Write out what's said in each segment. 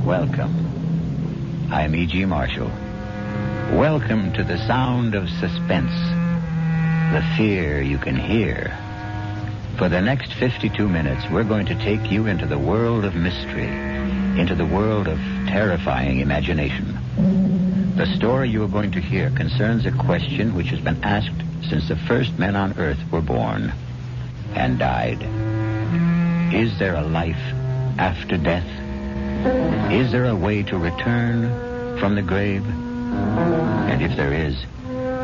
Welcome. I'm E.G. Marshall. Welcome to the sound of suspense. The fear you can hear. For the next 52 minutes, we're going to take you into the world of mystery, into the world of terrifying imagination. The story you are going to hear concerns a question which has been asked since the first men on Earth were born and died. Is there a life after death? Is there a way to return from the grave? And if there is,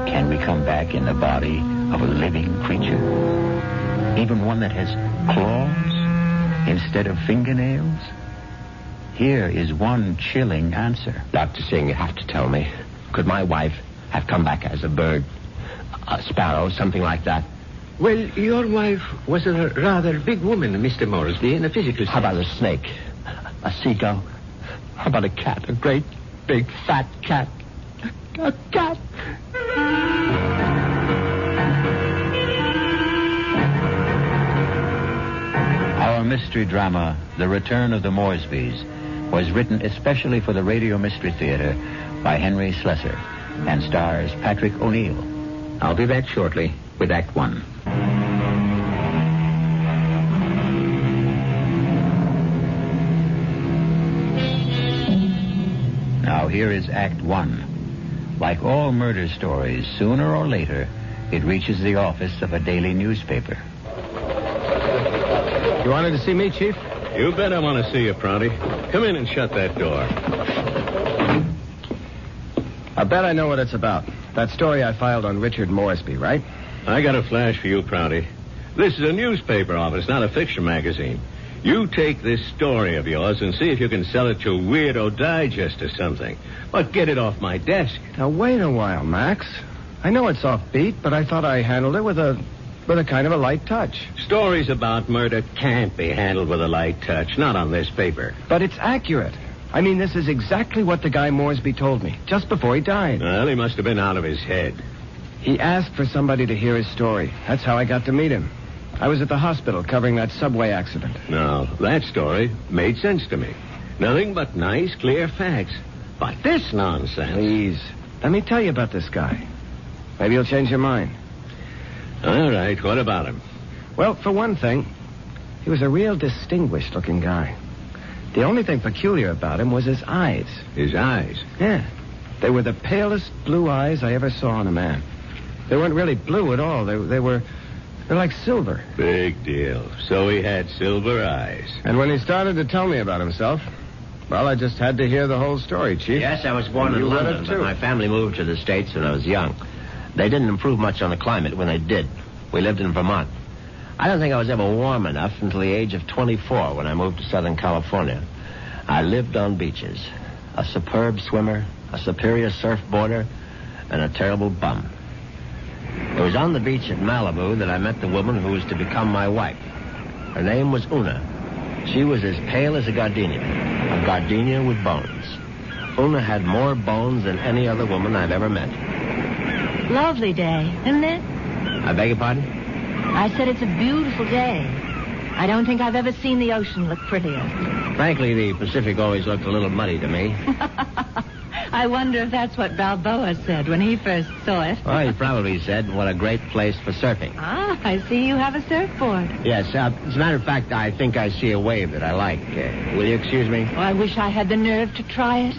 can we come back in the body of a living creature? Even one that has claws instead of fingernails? Here is one chilling answer. Dr. Singh, you have to tell me. Could my wife have come back as a bird? A sparrow, something like that? Well, your wife was a rather big woman, Mr. Moresby, in a physical sense. How about a snake? A seagull? How about a cat? A great, big, fat cat? A cat? Our mystery drama, The Return of the Moresbys, was written especially for the Radio Mystery Theatre by Henry Slessor and stars Patrick O'Neill. I'll be back shortly with Act One. Now here is Act One. Like all murder stories, sooner or later, it reaches the office of a daily newspaper. You wanted to see me, Chief? You bet I want to see you, Prouty. Come in and shut that door. I bet I know what it's about. That story I filed on Richard Moresby, right? I got a flash for you, Prouty. This is a newspaper office, not a fiction magazine. You take this story of yours and see if you can sell it to Weirdo Digest or something. But get it off my desk. Now, wait a while, Max. I know it's offbeat, but I thought I handled it with a kind of a light touch. Stories about murder can't be handled with a light touch, not on this paper. But it's accurate. I mean, this is exactly what the guy Moresby told me, just before he died. Well, he must have been out of his head. He asked for somebody to hear his story. That's how I got to meet him. I was at the hospital covering that subway accident. Now, that story made sense to me. Nothing but nice, clear facts. But this nonsense... Please, let me tell you about this guy. Maybe you'll change your mind. All right, what about him? Well, for one thing, he was a real distinguished-looking guy. The only thing peculiar about him was his eyes. His eyes? Yeah. They were the palest blue eyes I ever saw on a man. They weren't really blue at all. They're like silver. Big deal. So he had silver eyes. And when he started to tell me about himself, well, I just had to hear the whole story, Chief. Yes, I was born in London, but my family moved to the States when I was young. They didn't improve much on the climate when they did. We lived in Vermont. I don't think I was ever warm enough until the age of 24 when I moved to Southern California. I lived on beaches. A superb swimmer, a superior surfboarder, and a terrible bum. It was on the beach at Malibu that I met the woman who was to become my wife. Her name was Una. She was as pale as a gardenia with bones. Una had more bones than any other woman I've ever met. Lovely day, isn't it? I beg your pardon? I said it's a beautiful day. I don't think I've ever seen the ocean look prettier. Frankly, the Pacific always looked a little muddy to me. I wonder if that's what Balboa said when he first saw it. Well, he probably said, what a great place for surfing. Ah, I see you have a surfboard. Yes, as a matter of fact, I think I see a wave that I like. Will you excuse me? Oh, I wish I had the nerve to try it.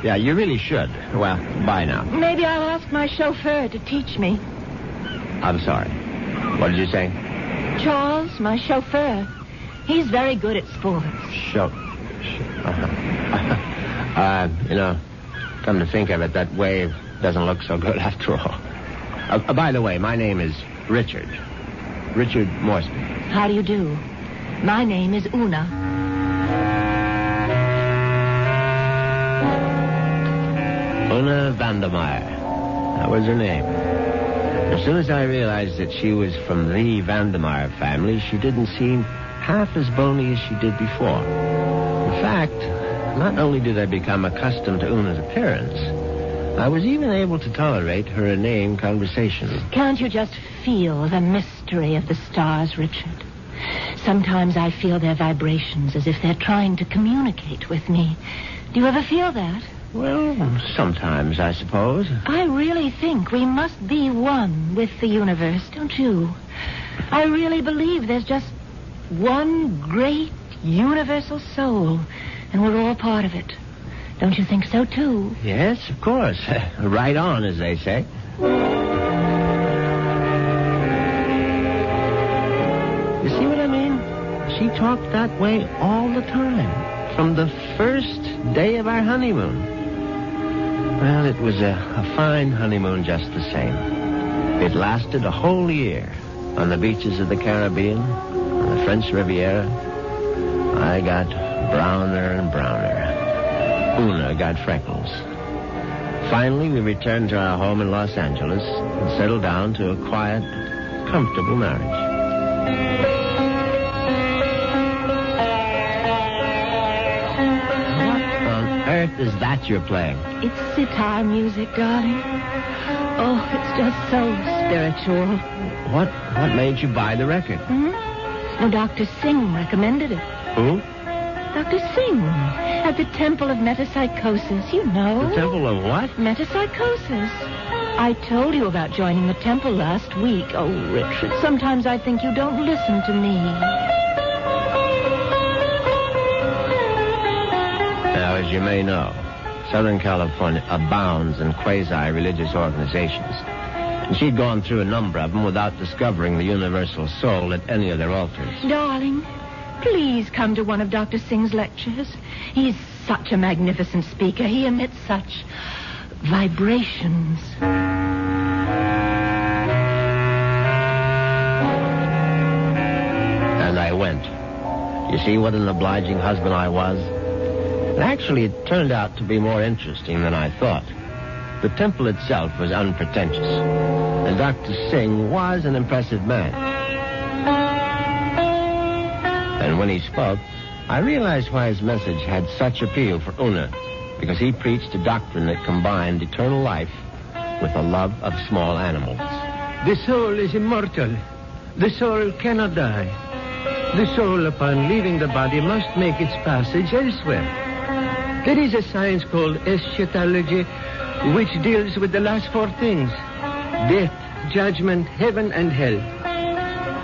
Yeah, you really should. Well, bye now. Maybe I'll ask my chauffeur to teach me. I'm sorry. What did you say? Charles, my chauffeur. He's very good at sports. Come to think of it, that wave doesn't look so good after all. By the way, my name is Richard. Richard Moresby. How do you do? My name is Una. Una Vandermeyer. That was her name. As soon as I realized that she was from the Vandermeyer family, she didn't seem half as bony as she did before. In fact, not only did I become accustomed to Una's appearance, I was even able to tolerate her inane conversation. Can't you just feel the mystery of the stars, Richard? Sometimes I feel their vibrations as if they're trying to communicate with me. Do you ever feel that? Well, sometimes, I suppose. I really think we must be one with the universe, don't you? I really believe there's just one great universal soul, and we're all part of it. Don't you think so, too? Yes, of course. Right on, as they say. You see what I mean? She talked that way all the time, from the first day of our honeymoon. Well, it was a fine honeymoon just the same. It lasted a whole year on the beaches of the Caribbean, on the French Riviera. I got browner and browner. Una got freckles. Finally, we returned to our home in Los Angeles and settled down to a quiet, comfortable marriage. Earth is that you're playing? It's sitar music, darling. Oh, it's just so spiritual. What made you buy the record? Oh, Dr. Singh recommended it. Who? Dr. Singh, at the Temple of Metapsychosis, you know. The Temple of what? Metapsychosis. I told you about joining the temple last week. Oh, Richard, sometimes I think you don't listen to me. Now, as you may know, Southern California abounds in quasi-religious organizations. And she'd gone through a number of them without discovering the universal soul at any of their altars. Darling, please come to one of Dr. Singh's lectures. He's such a magnificent speaker. He emits such vibrations. And I went. You see what an obliging husband I was? And actually, it turned out to be more interesting than I thought. The temple itself was unpretentious, and Dr. Singh was an impressive man. And when he spoke, I realized why his message had such appeal for Una, because he preached a doctrine that combined eternal life with a love of small animals. The soul is immortal. The soul cannot die. The soul, upon leaving the body, must make its passage elsewhere. There is a science called eschatology, which deals with the last four things: death, judgment, heaven, and hell.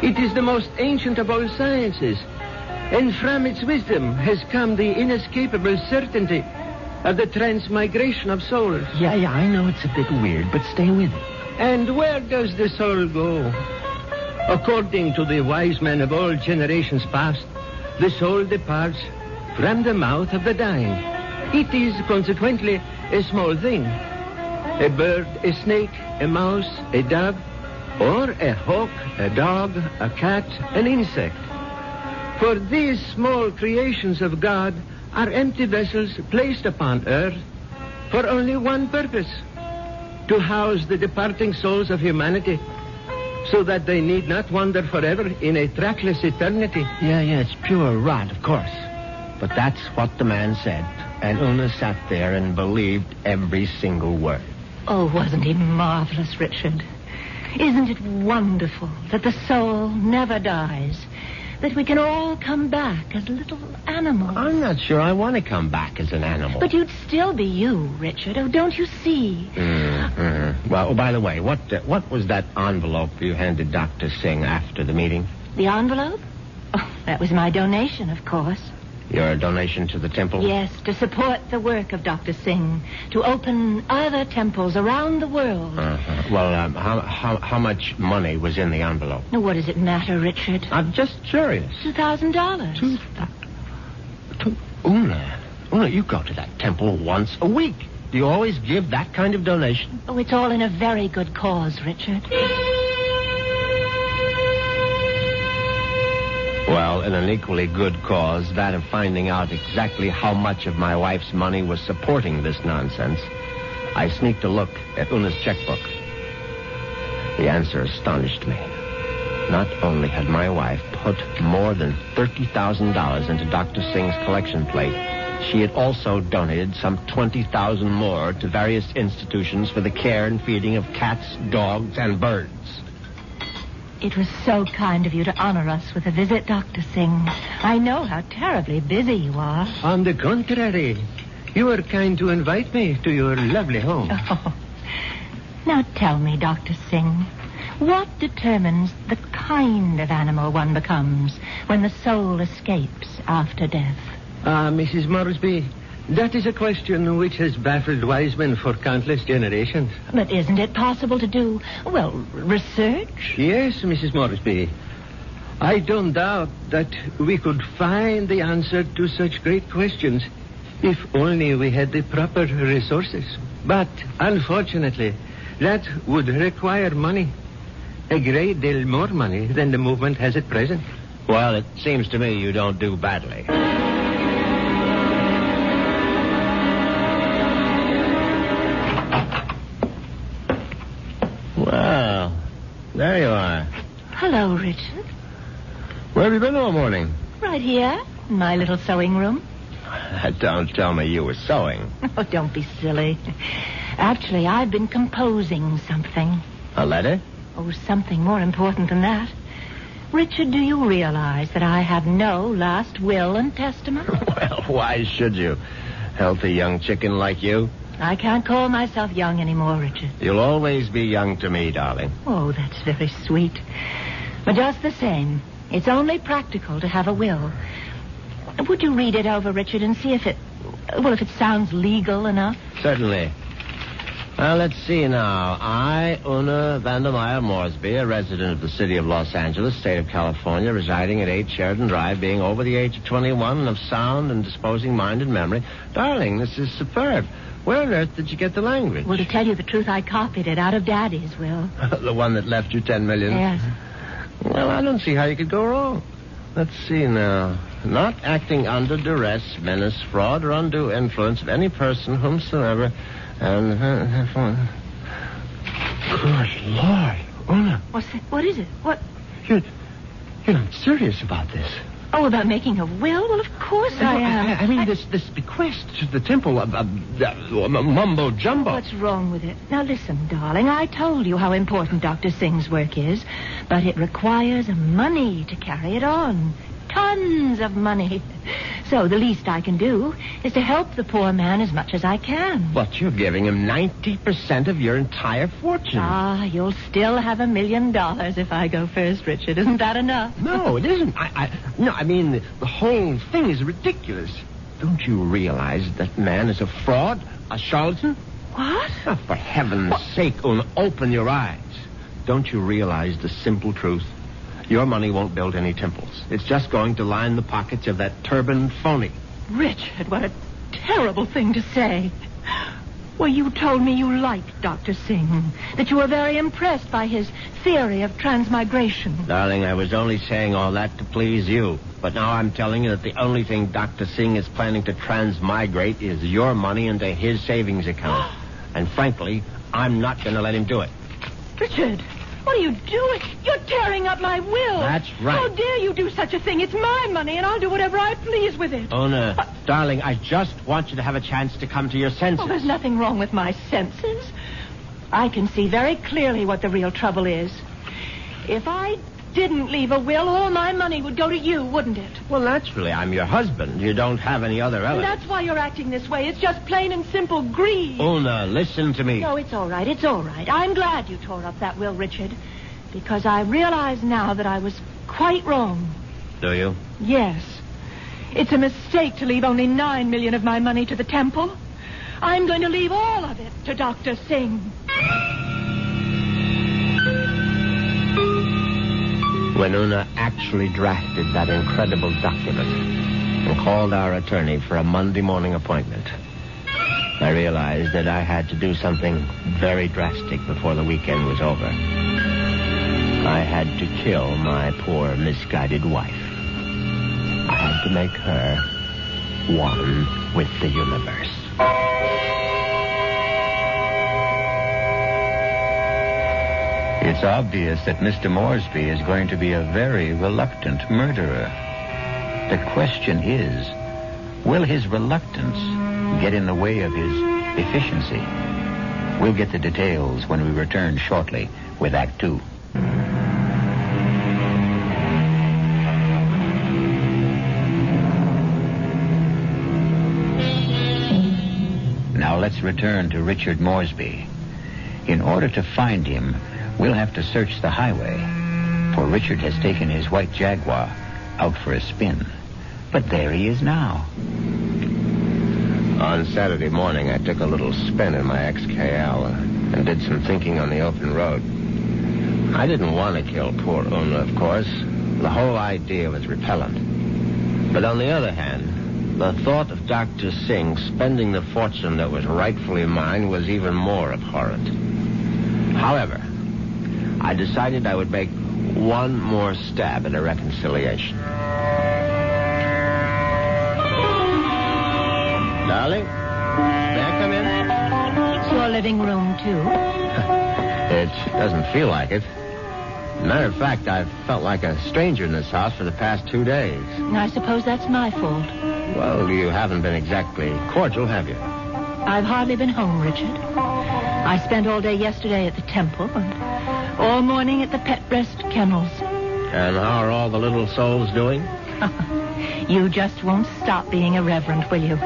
It is the most ancient of all sciences, and from its wisdom has come the inescapable certainty of the transmigration of souls. Yeah, I know it's a bit weird, but stay with it. And where does the soul go? According to the wise men of all generations past, the soul departs from the mouth of the dying. It is, consequently, a small thing. A bird, a snake, a mouse, a dove, or a hawk, a dog, a cat, an insect. For these small creations of God are empty vessels placed upon earth for only one purpose: to house the departing souls of humanity, so that they need not wander forever in a trackless eternity. Yeah, it's pure rot, of course. But that's what the man said. And Una sat there and believed every single word. Oh, wasn't he marvelous, Richard? Isn't it wonderful that the soul never dies? That we can all come back as little animals? I'm not sure I want to come back as an animal. But you'd still be you, Richard. Oh, don't you see? Well, by the way, what was that envelope you handed Dr. Singh after the meeting? The envelope? Oh, that was my donation, of course. Your donation to the temple? Yes, to support the work of Dr. Singh, to open other temples around the world. Well, how much money was in the envelope? Now, what does it matter, Richard? I'm just curious. $2,000. Una, you go to that temple once a week. Do you always give that kind of donation? Oh, it's all in a very good cause, Richard. Well, in an equally good cause, that of finding out exactly how much of my wife's money was supporting this nonsense, I sneaked a look at Una's checkbook. The answer astonished me. Not only had my wife put more than $30,000 into Dr. Singh's collection plate, she had also donated some $20,000 more to various institutions for the care and feeding of cats, dogs, and birds. It was so kind of you to honor us with a visit, Dr. Singh. I know how terribly busy you are. On the contrary, you were kind to invite me to your lovely home. Oh. Now tell me, Dr. Singh, what determines the kind of animal one becomes when the soul escapes after death? Mrs. Moresby, that is a question which has baffled wise men for countless generations. But isn't it possible to do, well, research? Yes, Mrs. Moresby. I don't doubt that we could find the answer to such great questions if only we had the proper resources. But, unfortunately, that would require money. A great deal more money than the movement has at present. Well, it seems to me you don't do badly. Well, there you are. Hello, Richard. Where have you been all morning? Right here, in my little sewing room. Don't tell me you were sewing. Oh, don't be silly. Actually, I've been composing something. A letter? Oh, something more important than that. Richard, do you realize that I have no last will and testament? Well, why should you? Healthy young chicken like you. I can't call myself young anymore, Richard. You'll always be young to me, darling. Oh, that's very sweet. But just the same, it's only practical to have a will. Would you read it over, Richard, and see if it sounds legal enough? Certainly. Well, let's see now. I, Una Vandermeyer Moresby, a resident of the city of Los Angeles, state of California, residing at 8 Sheridan Drive, being over the age of 21 and of sound and disposing mind and memory. Darling, this is superb. Where on earth did you get the language? Well, to tell you the truth, I copied it out of Daddy's will. The one that left you $10 million? Yes. Well, I don't see how you could go wrong. Let's see now. Not acting under duress, menace, fraud, or undue influence of any person whomsoever... And, good Lord, Una. What's that? What is it? What? You're not serious about this. Oh, about making a will? Well, of course I am. I mean, this bequest to the temple of mumbo jumbo. What's wrong with it? Now, listen, darling. I told you how important Dr. Singh's work is, but it requires money to carry it on. Tons of money. So the least I can do is to help the poor man as much as I can. But you're giving him 90% of your entire fortune. You'll still have $1 million if I go first, Richard. Isn't that enough? No, it isn't. I mean, the whole thing is ridiculous. Don't you realize that man is a fraud, a charlatan? What? Oh, for heaven's sake, Una, open your eyes. Don't you realize the simple truth? Your money won't build any temples. It's just going to line the pockets of that turbaned phony. Richard, what a terrible thing to say. Well, you told me you liked Dr. Singh, that you were very impressed by his theory of transmigration. Darling, I was only saying all that to please you. But now I'm telling you that the only thing Dr. Singh is planning to transmigrate is your money into his savings account. And frankly, I'm not going to let him do it. Richard, what are you doing? You're tearing up my will. That's right. How dare you do such a thing? It's my money, and I'll do whatever I please with it. Ona, darling, I just want you to have a chance to come to your senses. Oh, there's nothing wrong with my senses. I can see very clearly what the real trouble is. If I didn't leave a will, all my money would go to you, wouldn't it? Well, naturally, I'm your husband. You don't have any other relatives. And that's why you're acting this way. It's just plain and simple greed. Una, listen to me. No, it's all right. It's all right. I'm glad you tore up that will, Richard, because I realize now that I was quite wrong. Do you? Yes. It's a mistake to leave only $9 million of my money to the temple. I'm going to leave all of it to Dr. Singh. When Una actually drafted that incredible document and called our attorney for a Monday morning appointment, I realized that I had to do something very drastic before the weekend was over. I had to kill my poor, misguided wife. I had to make her one with the universe. It's obvious that Mr. Moresby is going to be a very reluctant murderer. The question is, will his reluctance get in the way of his efficiency? We'll get the details when we return shortly with Act 2. let's return to Richard Moresby. In order to find him, we'll have to search the highway, for Richard has taken his white Jaguar out for a spin. But there he is now. On Saturday morning, I took a little spin in my XKL and did some thinking on the open road. I didn't want to kill poor Una, of course. The whole idea was repellent. But on the other hand, the thought of Dr. Singh spending the fortune that was rightfully mine was even more abhorrent. However, I decided I would make one more stab at a reconciliation. Darling, may I come in? It's your living room, too. It doesn't feel like it. Matter of fact, I've felt like a stranger in this house for the past 2 days. I suppose that's my fault. Well, you haven't been exactly cordial, have you? I've hardly been home, Richard. I spent all day yesterday at the temple and all morning at the pet rest kennels. And how are all the little souls doing? You just won't stop being irreverent, will you?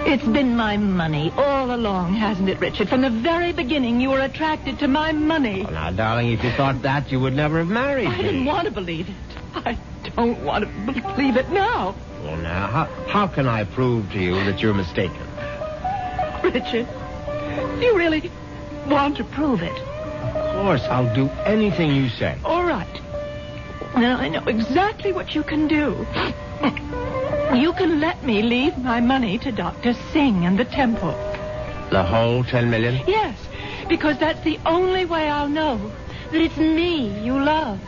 It's been my money all along, hasn't it, Richard? From the very beginning, you were attracted to my money. Well, now, darling, if you thought that, you would never have married me. I didn't want to believe it. I don't want to believe it now. Well, now, how can I prove to you that you're mistaken? Richard, you really want to prove it? Of course, I'll do anything you say. All right. Now, I know exactly what you can do. You can let me leave my money to Dr. Singh and the temple. The whole $10 million? Yes, because that's the only way I'll know that it's me you love.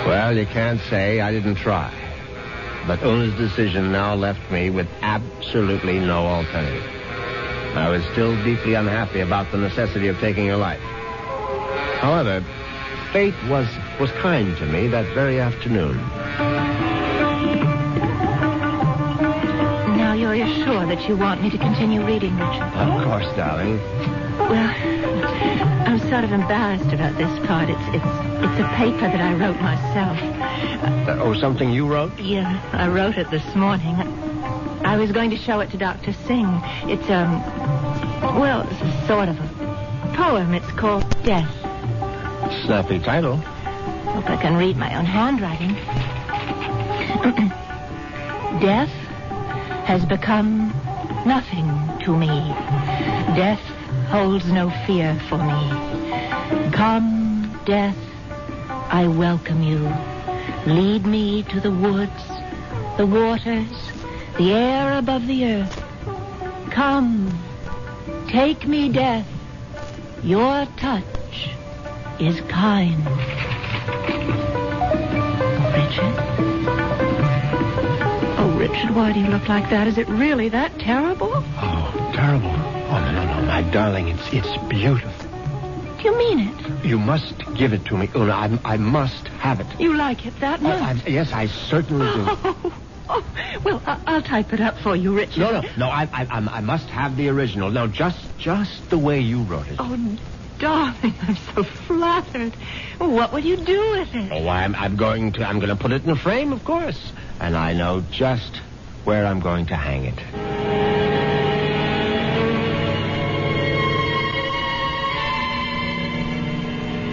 Well, you can't say I didn't try. But Una's decision now left me with absolutely no alternative. I was still deeply unhappy about the necessity of taking her life. However, fate was kind to me that very afternoon. Now you're sure that you want me to continue reading, Richard? Of course, darling. Well, I'm sort of embarrassed about this part. It's a paper that I wrote myself. Something you wrote? Yeah, I wrote it this morning. I was going to show it to Dr. Singh. It's sort of a poem. It's called Death. Snappy title. Hope I can read my own handwriting. Death has become nothing to me. Death holds no fear for me. Come, death, I welcome you. Lead me to the woods, the waters, the air above the earth. Come, take me, death. Your touch is kind. Richard? Oh, Richard, why do you look like that? Is it really that terrible? Oh, terrible. Oh, no, my darling, it's beautiful. Do you mean it? You must give it to me, Una. I must have it. You like it that much? Yes, I certainly do. Oh, well, I'll type it up for you, Richard. No, I must have the original. Now, just the way you wrote it. Oh, darling, I'm so flattered. What will you do with it? Oh, I'm going to put it in a frame, of course. And I know just where I'm going to hang it.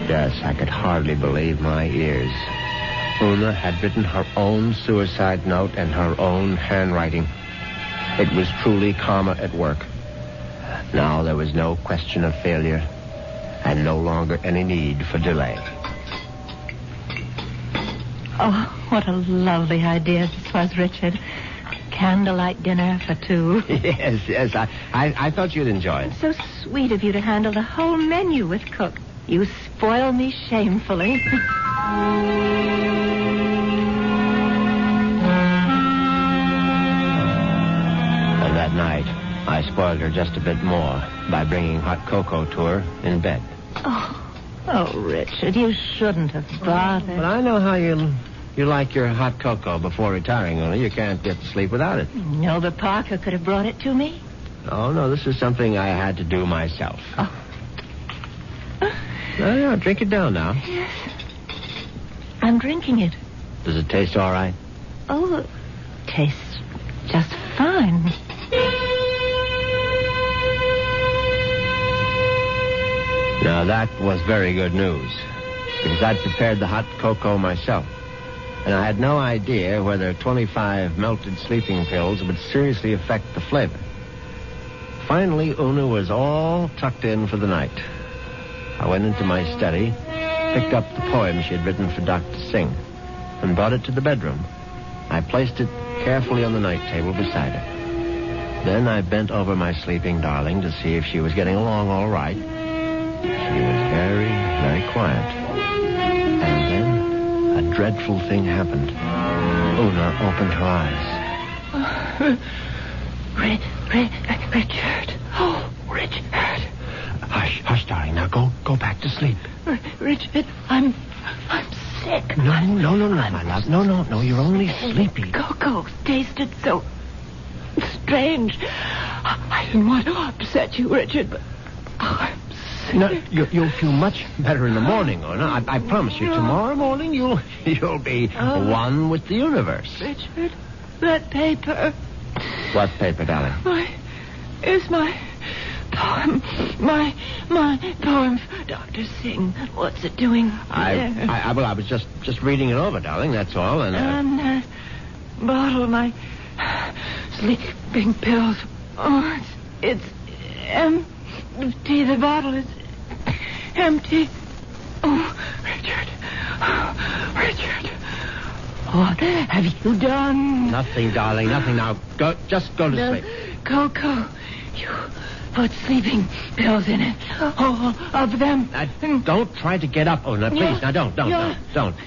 Yes, I could hardly believe my ears. Una had written her own suicide note in her own handwriting. It was truly karma at work. Now there was no question of failure, and no longer any need for delay. Oh, what a lovely idea this was, Richard. Candlelight dinner for two. Yes, I thought you'd enjoy it. So sweet of you to handle the whole menu with cook. You spoil me shamefully. And that night, I spoiled her just a bit more by bringing hot cocoa to her in bed. Oh, Richard, you shouldn't have bothered. But I know how you like your hot cocoa before retiring, Una. You can't get to sleep without it. No, but Parker could have brought it to me. Oh, no, this is something I had to do myself. Oh. No, drink it down now. Yes. I'm drinking it. Does it taste all right? Oh, it tastes just fine. Now, that was very good news, because I'd prepared the hot cocoa myself, and I had no idea whether 25 melted sleeping pills would seriously affect the flavor. Finally, Una was all tucked in for the night. I went into my study, picked up the poem she had written for Dr. Singh, and brought it to the bedroom. I placed it carefully on the night table beside her. Then I bent over my sleeping darling to see if she was getting along all right. She was very, very quiet. And then a dreadful thing happened. Una opened her eyes. Richard. Oh, Richard. Hush, darling. Now go back to sleep. Richard, I'm sick. No, my love. No, you're only sleepy. Cocoa tasted so strange. I didn't want to upset you, Richard, but I'm sick. No, you'll feel much better in the morning, Una. I promise you. Tomorrow morning, you'll be one with the universe. Richard, that paper. What paper, darling? It's my poem. My poem for Dr. Singh. What's it doing there? I was just reading it over, darling, that's all. And that bottle of my sleeping pills. Oh, it's empty. The bottle is empty. Oh, Richard. What have you done? Nothing, darling, nothing. Now, just go to sleep. Cocoa. You put sleeping pills in it. All of them. Don't try to get up, Una, please. Now, don't.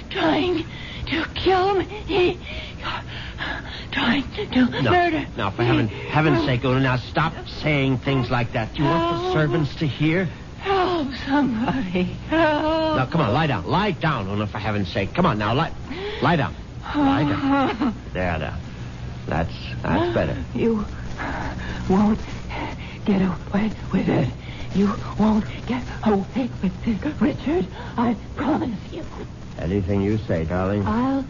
Trying to kill me. You're trying to murder. Now, for heaven's sake, Una, now stop saying things like that. Do you want the servants to hear? Help, somebody. Help. Now, come on, lie down. Lie down, Una, for heaven's sake. Come on, now, lie down. Lie down. There. That's better. You won't get away with it. You won't get away with it, Richard. I promise you. Anything you say, darling. I'll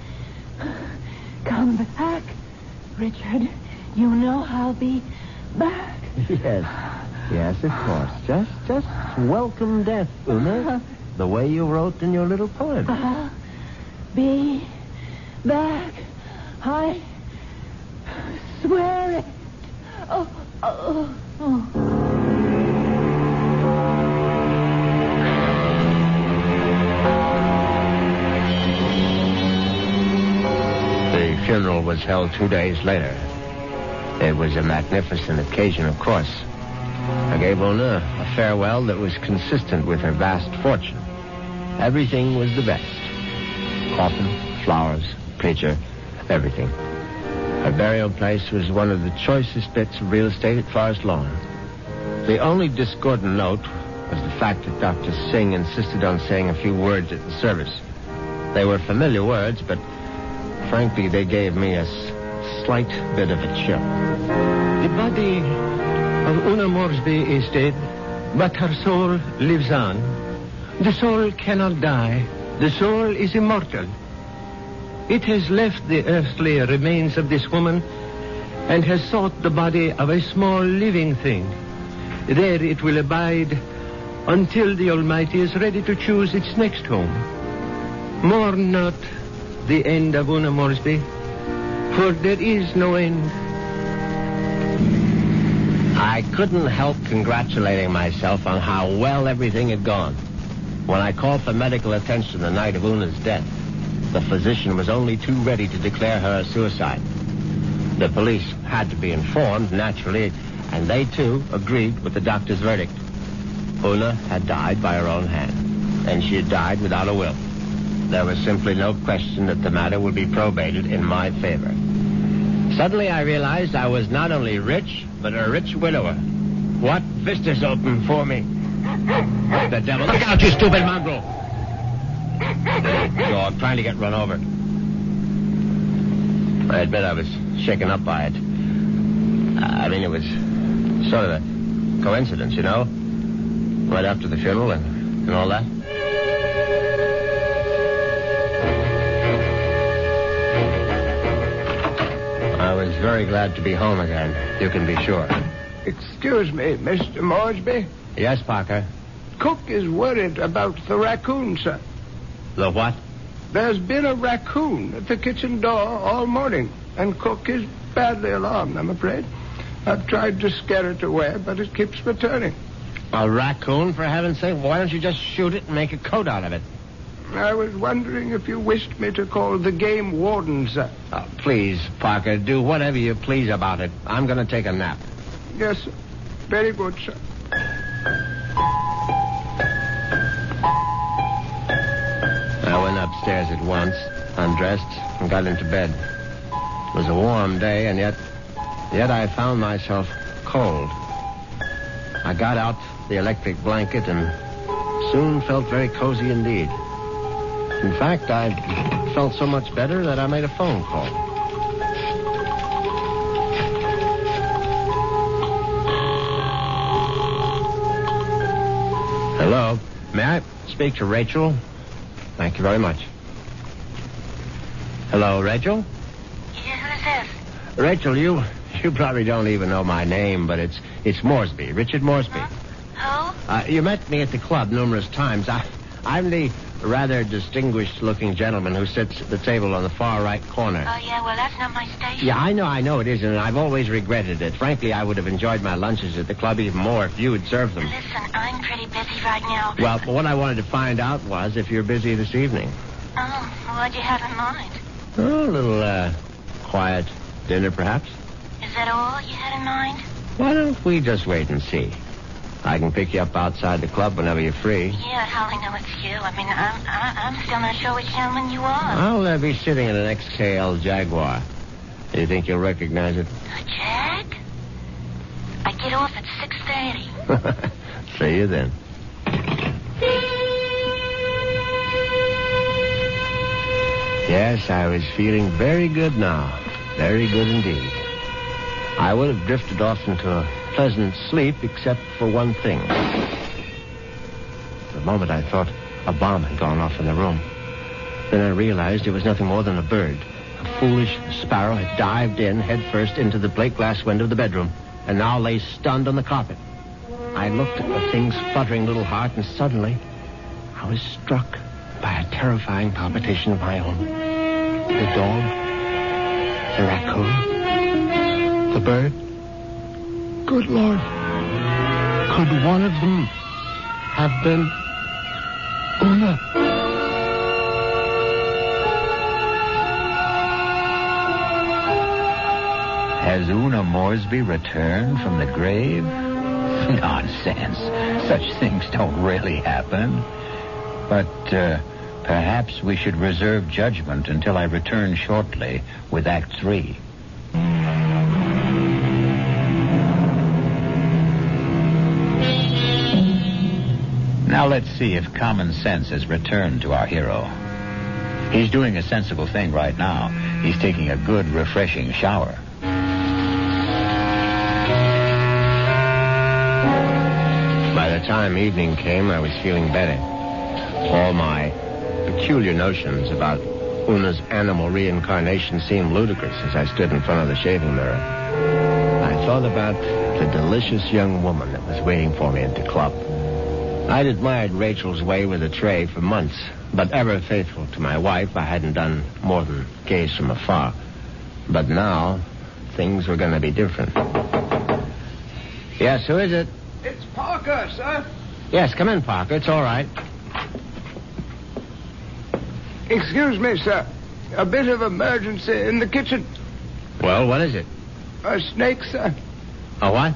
come back, Richard. You know I'll be back. Yes, of course. Just welcome death, Una. The way you wrote in your little poem. I'll be back. I swear it. Oh. The funeral was held 2 days later. It was a magnificent occasion, of course. I gave Una a farewell that was consistent with her vast fortune. Everything was the best. Coffin, flowers, preacher, everything. Her burial place was one of the choicest bits of real estate at Forest Lawn. The only discordant note was the fact that Dr. Singh insisted on saying a few words at the service. They were familiar words, but frankly, they gave me a slight bit of a chill. The body of Una Moresby is dead, but her soul lives on. The soul cannot die. The soul is immortal. It has left the earthly remains of this woman and has sought the body of a small living thing. There it will abide until the Almighty is ready to choose its next home. Mourn not the end of Una Moresby, for there is no end. I couldn't help congratulating myself on how well everything had gone. When I called for medical attention the night of Una's death, the physician was only too ready to declare her a suicide. The police had to be informed, naturally, and they, too, agreed with the doctor's verdict. Una had died by her own hand, and she had died without a will. There was simply no question that the matter would be probated in my favor. Suddenly I realized I was not only rich, but a rich widower. What vistas opened for me? The devil. Look out, you stupid mongrel! Dog trying to get run over. I admit I was shaken up by it. It was sort of a coincidence, you know? Right after the funeral and all that. very glad to be home again. You can be sure. Excuse me, Mr. Moresby. Yes, Parker? Cook is worried about the raccoon, sir. The what? There's been a raccoon at the kitchen door all morning, and Cook is badly alarmed, I'm afraid. I've tried to scare it away, but it keeps returning. A raccoon, for heaven's sake? Why don't you just shoot it and make a coat out of it? I was wondering if you wished me to call the game warden, sir. Oh, please, Parker, do whatever you please about it. I'm going to take a nap. Yes, sir. Very good, sir. I went upstairs at once, undressed, and got into bed. It was a warm day, and yet I found myself cold. I got out the electric blanket and soon felt very cozy indeed. In fact, I felt so much better that I made a phone call. Hello. May I speak to Rachel? Thank you very much. Hello, Rachel? Yeah, who's this? Rachel, you probably don't even know my name, but it's Moresby, Richard Moresby. Who? You met me at the club numerous times. I'm the rather distinguished-looking gentleman who sits at the table on the far right corner. Oh, yeah, well, that's not my station. Yeah, I know it isn't, and I've always regretted it. Frankly, I would have enjoyed my lunches at the club even more if you had served them. Listen, I'm pretty busy right now. Well, what I wanted to find out was if you're busy this evening. Oh, what'd you have in mind? Oh, a little, quiet dinner, perhaps? Is that all you had in mind? Why don't we just wait and see? I can pick you up outside the club whenever you're free. Yeah, how I know it's you. I mean, I'm still not sure which gentleman you are. I'll be sitting in an XKL Jaguar. Do you think you'll recognize it? A Jag? I get off at 6:30. See you then. Yes, I was feeling very good now. Very good indeed. I would have drifted off into a pleasant sleep except for one thing. For a moment I thought a bomb had gone off in the room. Then I realized it was nothing more than a bird. A foolish sparrow had dived in headfirst into the plate glass window of the bedroom and now lay stunned on the carpet. I looked at the thing's fluttering little heart, and suddenly I was struck by a terrifying palpitation of my own. The dog, the raccoon, the bird. Good Lord. Could one of them have been Una? Has Una Moresby returned from the grave? Nonsense. Such things don't really happen. But perhaps we should reserve judgment until I return shortly with Act 3. Now let's see if common sense has returned to our hero. He's doing a sensible thing right now. He's taking a good, refreshing shower. By the time evening came, I was feeling better. All my peculiar notions about Una's animal reincarnation seemed ludicrous as I stood in front of the shaving mirror. I thought about the delicious young woman that was waiting for me at the club. I'd admired Rachel's way with a tray for months, but ever faithful to my wife, I hadn't done more than gaze from afar. But now, things were going to be different. Yes, who is it? It's Parker, sir. Yes, come in, Parker. It's all right. Excuse me, sir. A bit of emergency in the kitchen. Well, what is it? A snake, sir. A what?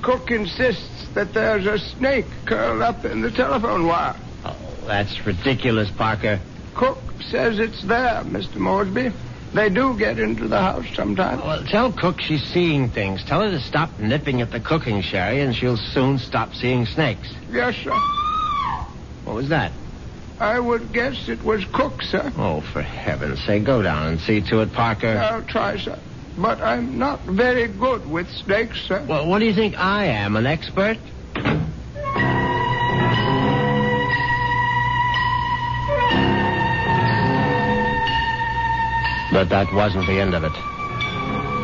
Cook insists that there's a snake curled up in the telephone wire. Oh, that's ridiculous, Parker. Cook says it's there, Mr. Moresby. They do get into the house sometimes. Well, tell Cook she's seeing things. Tell her to stop nipping at the cooking sherry, and she'll soon stop seeing snakes. Yes, sir. What was that? I would guess it was Cook, sir. Oh, for heaven's sake, go down and see to it, Parker. I'll try, sir. But I'm not very good with snakes, sir. Well, what do you think I am, an expert? But that wasn't the end of it.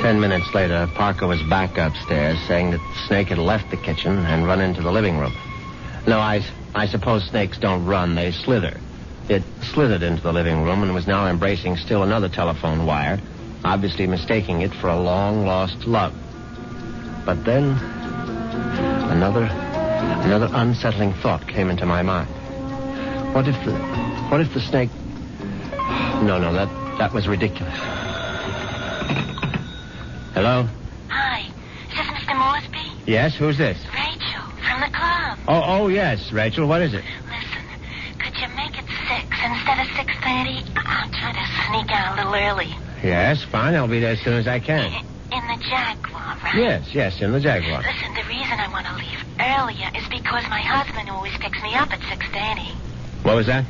10 minutes later, Parker was back upstairs saying that the snake had left the kitchen and run into the living room. No, I suppose snakes don't run, they slither. It slithered into the living room and was now embracing still another telephone wire, obviously mistaking it for a long-lost love. But then, another unsettling thought came into my mind. What if the snake... No, that was ridiculous. Hello? Hi. Is this Mr. Moresby? Yes, who's this? Rachel, from the club. Oh, yes, Rachel, what is it? Listen, could you make it 6 instead of 6:30? I'll try to sneak out a little early. Yes, fine, I'll be there as soon as I can. In the Jaguar, right? Yes, in the Jaguar. Listen, the reason I want to leave earlier is because my husband always picks me up at 6:30. What was that?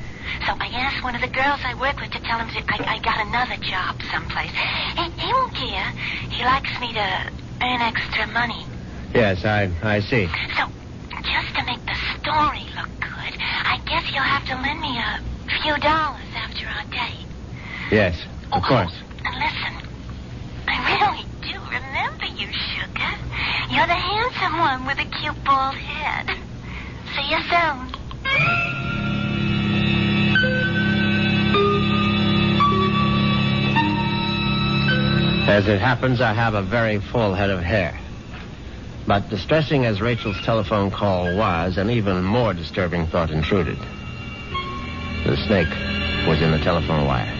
So I asked one of the girls I work with to tell him I got another job someplace. He won't care. He likes me to earn extra money. Yes, I see. So, just to make the story look good, I guess you'll have to lend me a few dollars after our date. Yes, of course. And listen, I really do remember you, sugar. You're the handsome one with a cute bald head. See you soon. As it happens, I have a very full head of hair. But distressing as Rachel's telephone call was, an even more disturbing thought intruded. The snake was in the telephone wire.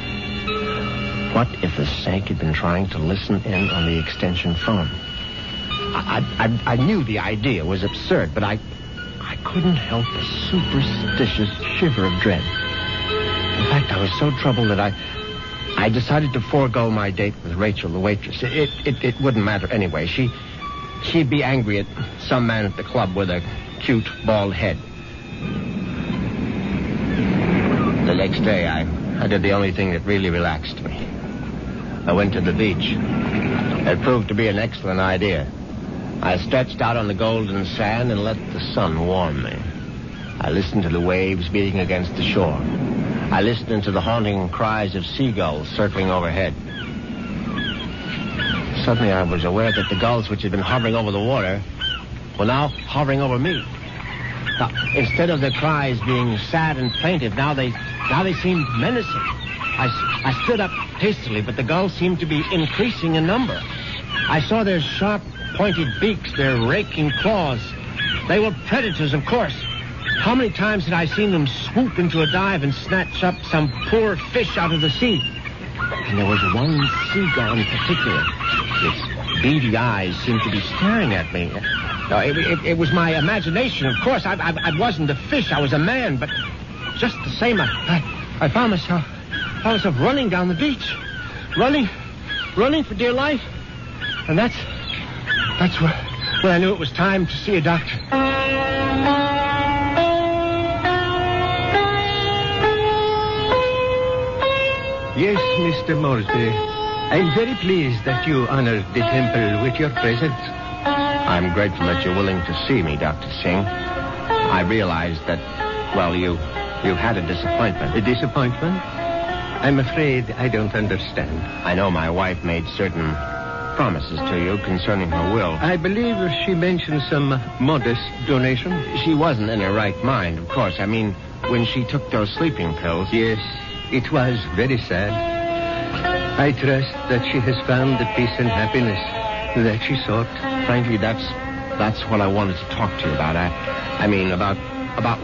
What if the snake had been trying to listen in on the extension phone? I knew the idea was absurd, but I couldn't help a superstitious shiver of dread. In fact, I was so troubled that I decided to forego my date with Rachel, the waitress. It wouldn't matter anyway. She'd be angry at some man at the club with a cute, bald head. The next day, I did the only thing that really relaxed me. I went to the beach. It proved to be an excellent idea. I stretched out on the golden sand and let the sun warm me. I listened to the waves beating against the shore. I listened to the haunting cries of seagulls circling overhead. Suddenly I was aware that the gulls which had been hovering over the water were now hovering over me. Now, instead of their cries being sad and plaintive, now they seemed menacing. I stood up hastily, but the gulls seemed to be increasing in number. I saw their sharp, pointed beaks, their raking claws. They were predators, of course. How many times had I seen them swoop into a dive and snatch up some poor fish out of the sea? And there was one seagull in particular. Its beady eyes seemed to be staring at me. No, it was my imagination, of course. I wasn't a fish. I was a man, but just the same, I found myself running down the beach. Running for dear life. And that's when I knew it was time to see a doctor. Yes, Mr. Moresby. I'm very pleased that you honored the temple with your presence. I'm grateful that you're willing to see me, Dr. Singh. I realize that, well, you've had a disappointment. A disappointment? I'm afraid I don't understand. I know my wife made certain promises to you concerning her will. I believe she mentioned some modest donation. She wasn't in her right mind, of course. I mean, when she took those sleeping pills. Yes, it was very sad. I trust that she has found the peace and happiness that she sought. Frankly, that's what I wanted to talk to you about. I mean, about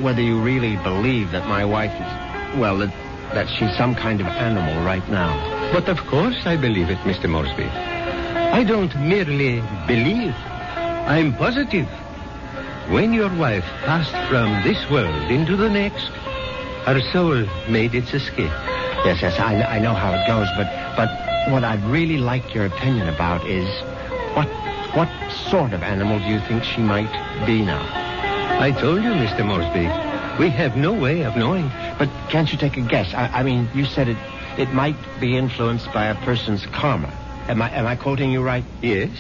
whether you really believe that my wife is, well, that she's some kind of animal right now. But of course I believe it, Mr. Moresby. I don't merely believe. I'm positive. When your wife passed from this world into the next, her soul made its escape. Yes, I know how it goes, but what I'd really like your opinion about is what sort of animal do you think she might be now? I told you, Mr. Moresby, we have no way of knowing. But can't you take a guess? I mean, you said it might be influenced by a person's karma. Am I quoting you right? Yes.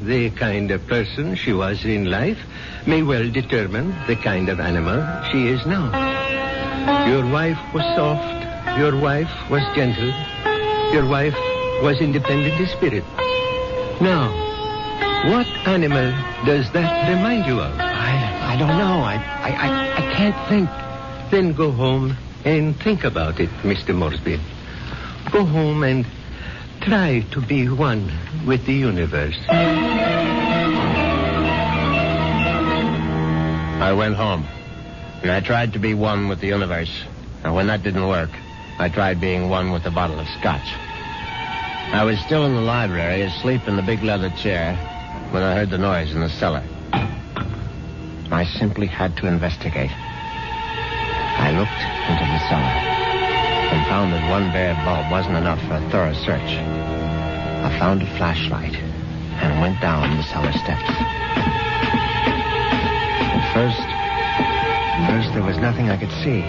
The kind of person she was in life may well determine the kind of animal she is now. Your wife was soft. Your wife was gentle. Your wife was independent in spirit. Now, what animal does that remind you of? I don't know. I can't think. Then go home and think about it, Mr. Moresby. Go home and try to be one with the universe. I went home, and I tried to be one with the universe. And when that didn't work, I tried being one with a bottle of scotch. I was still in the library, asleep in the big leather chair, when I heard the noise in the cellar. I simply had to investigate. I looked into the cellar and found that one bare bulb wasn't enough for a thorough search. I found a flashlight and went down the cellar steps. At first there was nothing I could see.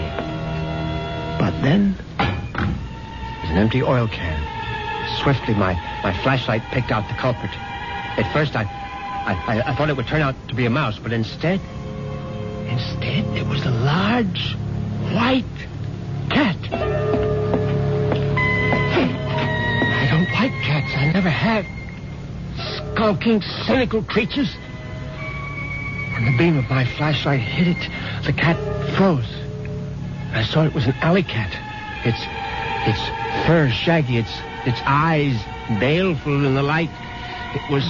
But then, there's an empty oil can. Swiftly, my flashlight picked out the culprit. At first, I thought it would turn out to be a mouse, but instead, it was a large, white cat. I don't like cats. I never have. Skulking, cynical creatures. When the beam of my flashlight hit it, the cat froze. I saw it was an alley cat. Its fur shaggy, its eyes baleful in the light. It was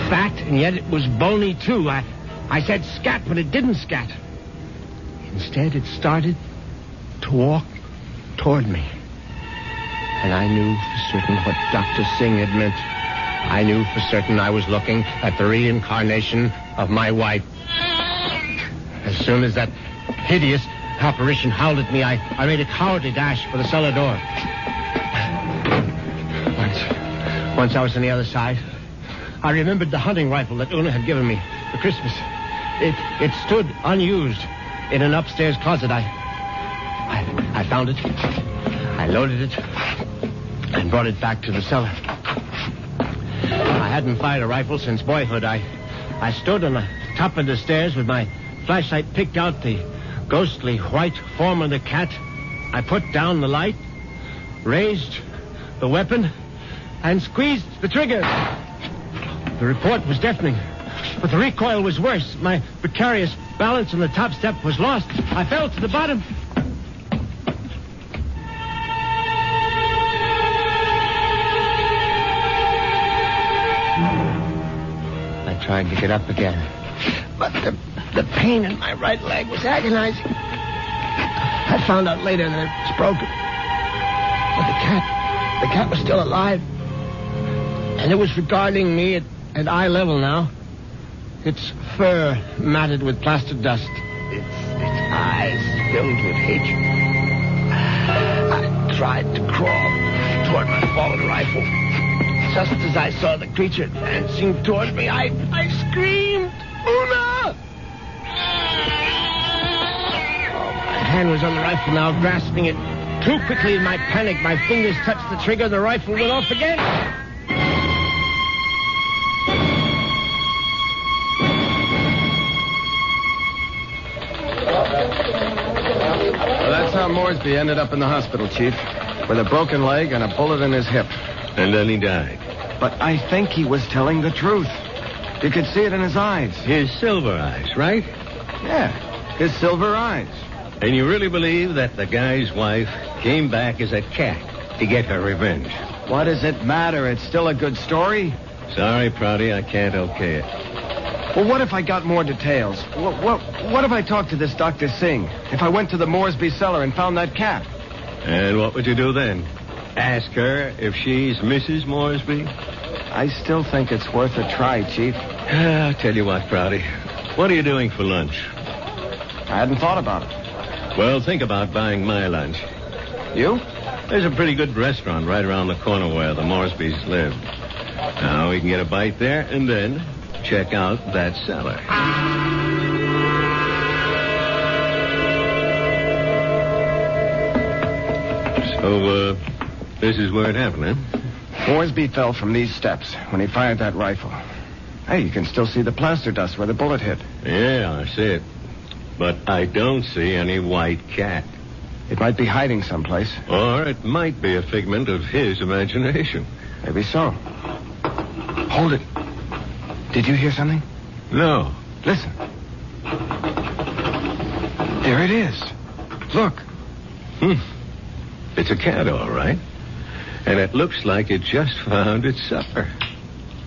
fat, and yet it was bony, too. I said scat, but it didn't scat. Instead, it started to walk toward me. And I knew for certain what Dr. Singh had meant. I knew for certain I was looking at the reincarnation of my wife. As soon as that hideous apparition howled at me, I made a cowardly dash for the cellar door. Once I was on the other side, I remembered the hunting rifle that Una had given me for Christmas. It stood unused in an upstairs closet. I found it. I loaded it and brought it back to the cellar. I hadn't fired a rifle since boyhood. I stood on the top of the stairs with my flashlight picked out the ghostly white form of the cat. I put down the light, raised the weapon, and squeezed the trigger. The report was deafening, but the recoil was worse. My precarious balance on the top step was lost. I fell to the bottom. I tried to get up again, but the pain in my right leg was agonizing. I found out later that it was broken. But the cat was still alive. And it was regarding me at eye level now. Its fur matted with plaster dust. Its eyes filled with hatred. I tried to crawl toward my fallen rifle. Just as I saw the creature advancing toward me, I screamed, "Una!" My hand was on the rifle now, grasping it too quickly in my panic. My fingers touched the trigger. The rifle went off again. Well, that's how Moresby ended up in the hospital, Chief, with a broken leg and a bullet in his hip. And then he died. But I think he was telling the truth. You could see it in his eyes. His silver eyes, right? Yeah, his silver eyes. And you really believe that the guy's wife came back as a cat to get her revenge? What does it matter? It's still a good story. Sorry, Prouty, I can't okay it. Well, what if I got more details? What if I talked to this Dr. Singh? If I went to the Moresby cellar and found that cat? And what would you do then? Ask her if she's Mrs. Moresby? I still think it's worth a try, Chief. I'll tell you what, Prouty. What are you doing for lunch? I hadn't thought about it. Well, think about buying my lunch. You? There's a pretty good restaurant right around the corner where the Moresbys live. Now, we can get a bite there and then check out that cellar. So, this is where it happened, huh? Moresby fell from these steps when he fired that rifle. Hey, you can still see the plaster dust where the bullet hit. Yeah, I see it. But I don't see any white cat. It might be hiding someplace. Or it might be a figment of his imagination. Maybe so. Hold it. Did you hear something? No. Listen. There it is. Look. It's a cat, all right. And it looks like it just found its supper.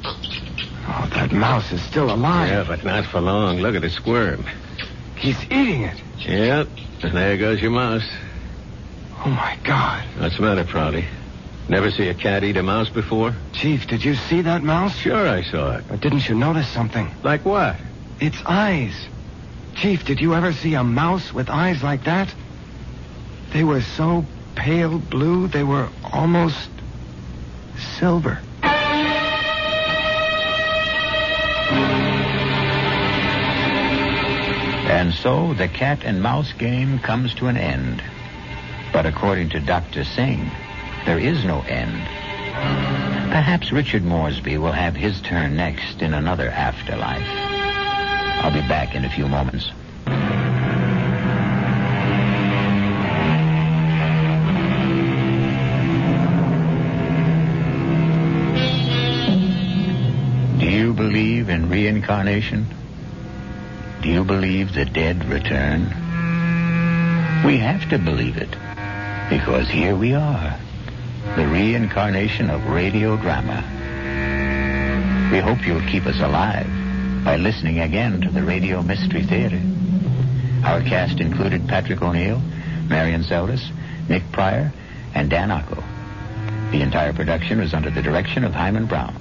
Oh, that mouse is still alive. Yeah, but not for long. Look at it squirm. He's eating it. Yep. And there goes your mouse. Oh, my God. What's the matter, Prouty? Never see a cat eat a mouse before? Chief, did you see that mouse? Sure I saw it. But didn't you notice something? Like what? Its eyes. Chief, did you ever see a mouse with eyes like that? They were so pale blue, they were almost silver. And so the cat and mouse game comes to an end. But according to Dr. Singh, there is no end. Perhaps Richard Moresby will have his turn next in another afterlife. I'll be back in a few moments. Do you believe in reincarnation? Do you believe the dead return? We have to believe it, because here we are, the reincarnation of radio drama. We hope you'll keep us alive by listening again to the Radio Mystery Theatre. Our cast included Patrick O'Neill, Marion Seldes, Nick Pryor, and Dan Ocko. The entire production was under the direction of Hyman Brown.